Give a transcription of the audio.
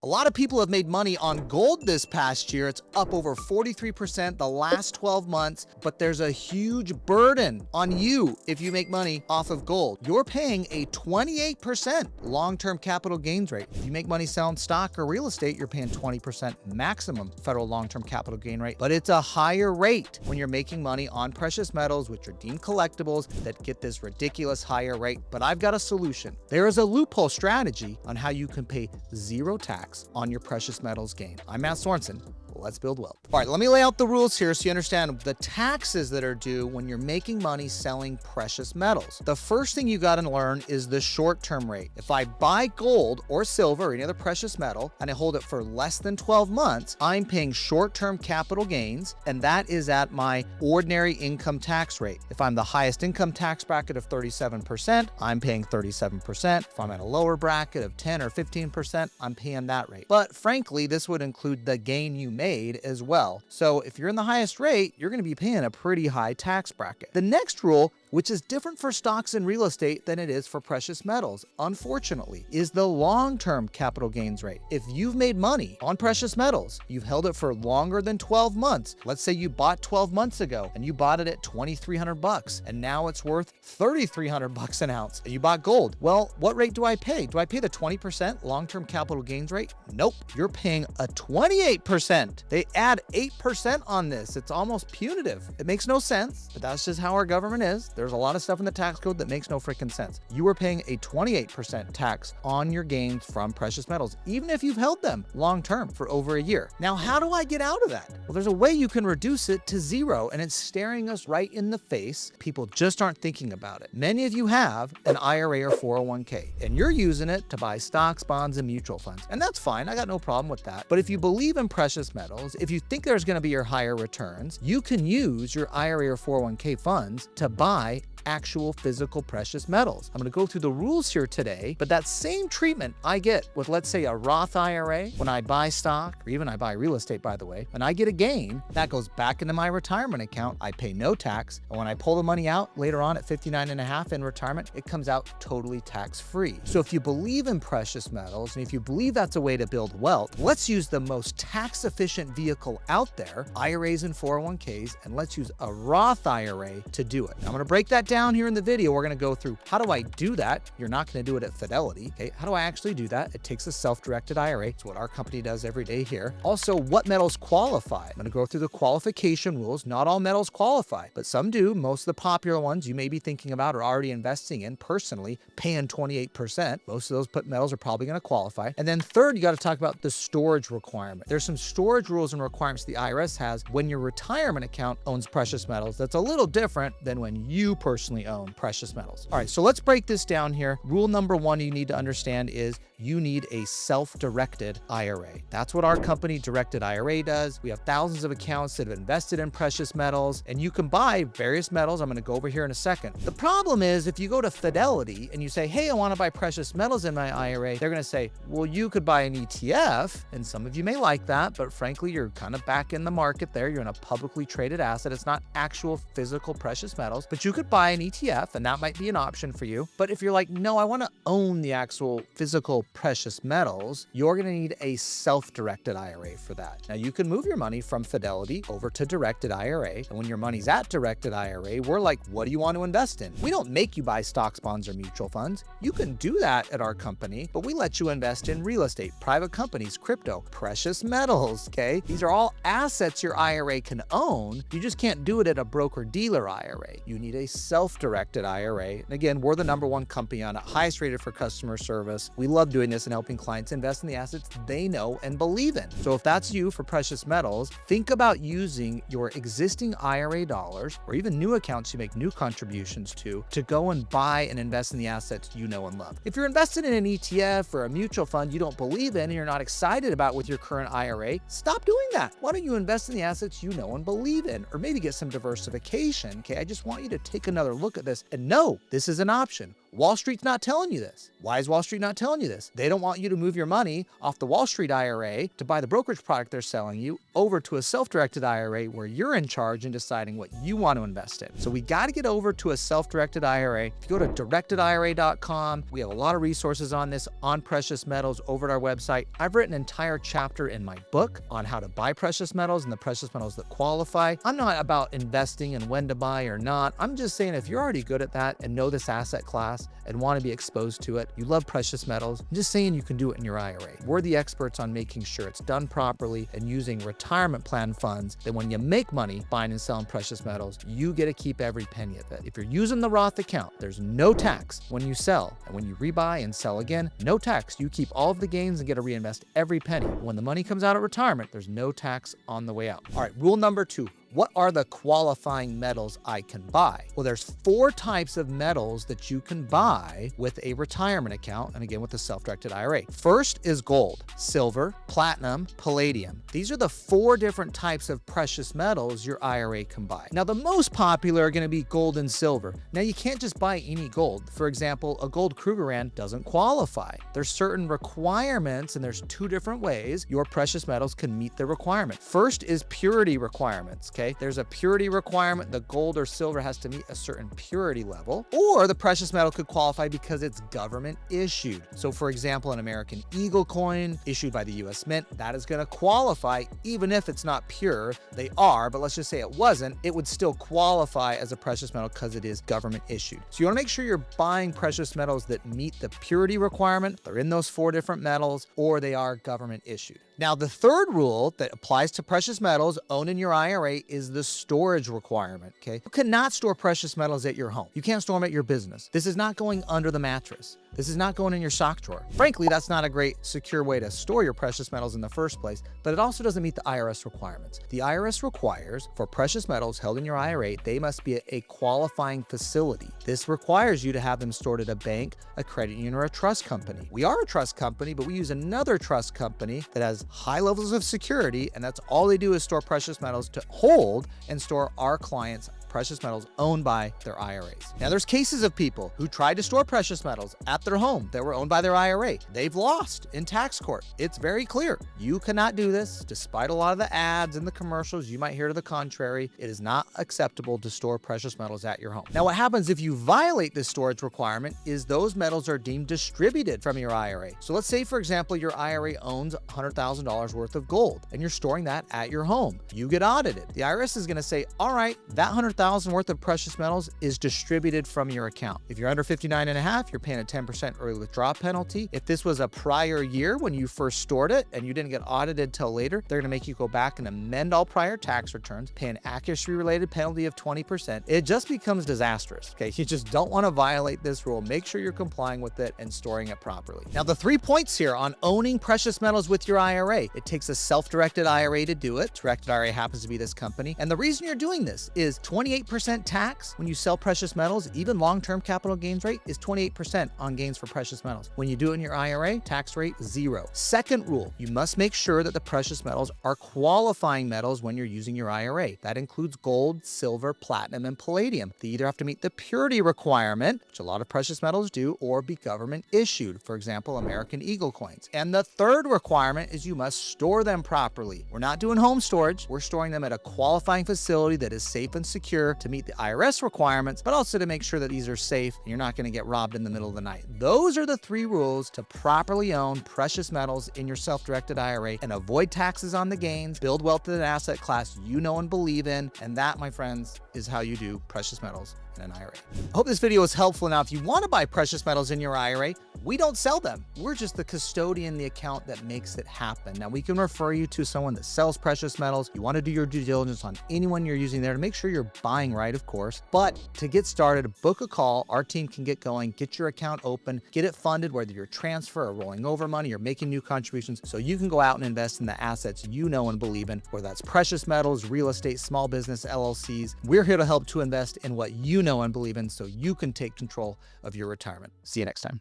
A lot of people have made money on gold this past year. It's up over 43% the last 12 months, but there's a huge burden on you if you make money off of gold. You're paying a 28% long-term capital gains rate. If you make money selling stock or real estate, you're paying 20% maximum federal long-term capital gain rate, but it's a higher rate when you're making money on precious metals, which are deemed collectibles, that get this ridiculous higher rate. But I've got a solution. There is a loophole strategy on how you can pay zero tax on your precious metals gain. I'm Matt Sorensen. Let's build wealth. All right, let me lay out the rules here so you understand the taxes that are due when you're making money selling precious metals. The first thing you got to learn is the short-term rate. If I buy gold or silver or any other precious metal and I hold it for less than 12 months, I'm paying short-term capital gains, and that is at my ordinary income tax rate. If I'm the highest income tax bracket of 37%, I'm paying 37%. If I'm at a lower bracket of 10 or 15%, I'm paying that rate. But frankly, this would include the gain you made as well. So if you're in the highest rate, you're going to be paying a pretty high tax bracket. The next rule, which is different for stocks and real estate than it is for precious metals, unfortunately, is the long-term capital gains rate. If you've made money on precious metals, you've held it for longer than 12 months. Let's say you bought 12 months ago and you bought it at $2,300 and now it's worth $3,300 an ounce and you bought gold. Well, what rate do I pay? Do I pay the 20% long-term capital gains rate? Nope, you're paying a 28%. They add 8% on this. It's almost punitive. It makes no sense, but that's just how our government is. There's a lot of stuff in the tax code that makes no freaking sense. You are paying a 28% tax on your gains from precious metals, even if you've held them long-term for over a year. Now, how do I get out of that? Well, there's a way you can reduce it to zero, and it's staring us right in the face. People just aren't thinking about it. Many of you have an IRA or 401k, and you're using it to buy stocks, bonds, and mutual funds. And that's fine. I got no problem with that. But if you believe in precious metals, if you think there's going to be your higher returns, you can use your IRA or 401k funds to buy actual physical precious metals. I'm going to go through the rules here today, but that same treatment I get with, let's say, a Roth IRA when I buy stock, or even I buy real estate, by the way, and I get a gain, that goes back into my retirement account. I pay no tax. And when I pull the money out later on at 59.5 in retirement, it comes out totally tax-free. So if you believe in precious metals, and if you believe that's a way to build wealth, let's use the most tax-efficient vehicle out there, IRAs and 401ks, and let's use a Roth IRA to do it. I'm going to break that down here in the video. We're going to go through how do I do that. You're not going to do it at Fidelity. Okay, how do I actually do that? It takes a self-directed IRA. It's what our company does every day here. Also, what metals qualify? I'm going to go through the qualification rules. Not all metals qualify, but some do. Most of the popular ones you may be thinking about or already investing in personally, paying 28%. Most of those metals are probably going to qualify. And then third, you got to talk about the storage requirement. There's some storage rules and requirements the IRS has when your retirement account owns precious metals. That's a little different than when you personally own precious metals. All right, so let's break this down here. Rule number one you need to understand is you need a self-directed IRA. That's what our company, Directed IRA, does. We have thousands of accounts that have invested in precious metals, and you can buy various metals. I'm going to go over here in a second. The problem is if you go to Fidelity and you say, hey, I want to buy precious metals in my IRA, they're going to say, well, you could buy an ETF, and some of you may like that, but frankly, you're kind of back in the market there. You're in a publicly traded asset. It's not actual physical precious metals, but you could buy an ETF, and that might be an option for you. But if you're like, no, I want to own the actual physical precious metals, you're going to need a self-directed IRA for that. Now, you can move your money from Fidelity over to Directed IRA. And when your money's at Directed IRA, we're like, what do you want to invest in? We don't make you buy stocks, bonds, or mutual funds. You can do that at our company, but we let you invest in real estate, private companies, crypto, precious metals, okay? These are all assets your IRA can own. You just can't do it at a broker-dealer IRA. You need a self-directed IRA. And again, we're the #1 company on it, highest rated for customer service. We love doing this and helping clients invest in the assets they know and believe in. So if that's you for precious metals, think about using your existing IRA dollars or even new accounts you make new contributions to go and buy and invest in the assets you know and love. If you're invested in an ETF or a mutual fund you don't believe in and you're not excited about with your current IRA, stop doing that. Why don't you invest in the assets you know and believe in, or maybe get some diversification? Okay, I just want you to take another look at this and know this is an option. Wall Street's not telling you this. Why is Wall Street not telling you this? They don't want you to move your money off the Wall Street IRA to buy the brokerage product they're selling you over to a self-directed IRA where you're in charge and deciding what you want to invest in. So we got to get over to a self-directed IRA. If you go to directedira.com, we have a lot of resources on this, on precious metals over at our website. I've written an entire chapter in my book on how to buy precious metals and the precious metals that qualify. I'm not about investing and when to buy or not. I'm just saying if you're already good at that and know this asset class and want to be exposed to it, you love precious metals, I'm just saying you can do it in your IRA. We're the experts on making sure it's done properly and using retirement plan funds that when you make money buying and selling precious metals, you get to keep every penny of it. If you're using the Roth account, there's no tax when you sell. And when you rebuy and sell again, no tax. You keep all of the gains and get to reinvest every penny. When the money comes out at retirement, there's no tax on the way out. All right, rule number 2. What are the qualifying metals I can buy? Well, there's 4 types of metals that you can buy with a retirement account, and again with a self-directed IRA. First is gold, silver, platinum, palladium. These are the 4 different types of precious metals your IRA can buy. Now, the most popular are going to be gold and silver. Now, you can't just buy any gold. For example, a gold Krugerrand doesn't qualify. There's certain requirements, and there's 2 different ways your precious metals can meet the requirement. First is purity requirements. Okay, there's a purity requirement. The gold or silver has to meet a certain purity level, or the precious metal could qualify because it's government issued. So for example, an American Eagle coin issued by the US Mint, that is going to qualify even if it's not pure. They are, but let's just say it wasn't, it would still qualify as a precious metal because it is government issued. So you want to make sure you're buying precious metals that meet the purity requirement. They're in those 4 different metals, or they are government issued. Now, the third rule that applies to precious metals owned in your IRA is the storage requirement, okay? You cannot store precious metals at your home. You can't store them at your business. This is not going under the mattress. This is not going in your sock drawer. Frankly, that's not a great secure way to store your precious metals in the first place, but it also doesn't meet the IRS requirements. The IRS requires for precious metals held in your IRA, they must be a qualifying facility. This requires you to have them stored at a bank, a credit union, or a trust company. We are a trust company, but we use another trust company that has high levels of security, and that's all they do is store precious metals to hold and store our clients' precious metals owned by their IRAs. Now, there's cases of people who tried to store precious metals at their home that were owned by their IRA. They've lost in tax court. It's very clear. You cannot do this. Despite a lot of the ads and the commercials, you might hear to the contrary. It is not acceptable to store precious metals at your home. Now, what happens if you violate this storage requirement is those metals are deemed distributed from your IRA. So let's say, for example, your IRA owns $100,000 worth of gold and you're storing that at your home. You get audited. The IRS is going to say, all right, that $100,000 worth of precious metals is distributed from your account. If you're under 59 and a half, you're paying a 10% early withdrawal penalty. If this was a prior year when you first stored it and you didn't get audited till later, they're going to make you go back and amend all prior tax returns, pay an accuracy-related penalty of 20%. It just becomes disastrous. Okay, you just don't want to violate this rule. Make sure you're complying with it and storing it properly. Now, the 3 points here on owning precious metals with your IRA. It takes a self-directed IRA to do it. Directed IRA happens to be this company. And the reason you're doing this is 28% tax when you sell precious metals. Even long-term capital gains rate is 28% on gains for precious metals. When you do it in your IRA, tax rate 0. Second rule, you must make sure that the precious metals are qualifying metals when you're using your IRA. That includes gold, silver, platinum, and palladium. They either have to meet the purity requirement, which a lot of precious metals do, or be government issued. For example, American Eagle coins. And the third requirement is you must store them properly. We're not doing home storage. We're storing them at a qualifying facility that is safe and secure to meet the IRS requirements, but also to make sure that these are safe and you're not going to get robbed in the middle of the night. Those are the 3 rules to properly own precious metals in your self-directed IRA and avoid taxes on the gains, build wealth in an asset class you know and believe in, and that, my friends, is how you do precious metals in an IRA. I hope this video was helpful. Now, if you want to buy precious metals in your IRA, we don't sell them. We're just the custodian, the account that makes it happen. Now, we can refer you to someone that sells precious metals. You want to do your due diligence on anyone you're using there to make sure you're buying right, of course. But to get started, book a call. Our team can get going, get your account open, get it funded, whether you're transfer or rolling over money or making new contributions, so you can go out and invest in the assets you know and believe in, whether that's precious metals, real estate, small business, LLCs. We're here to help to invest in what you know and believe in so you can take control of your retirement. See you next time.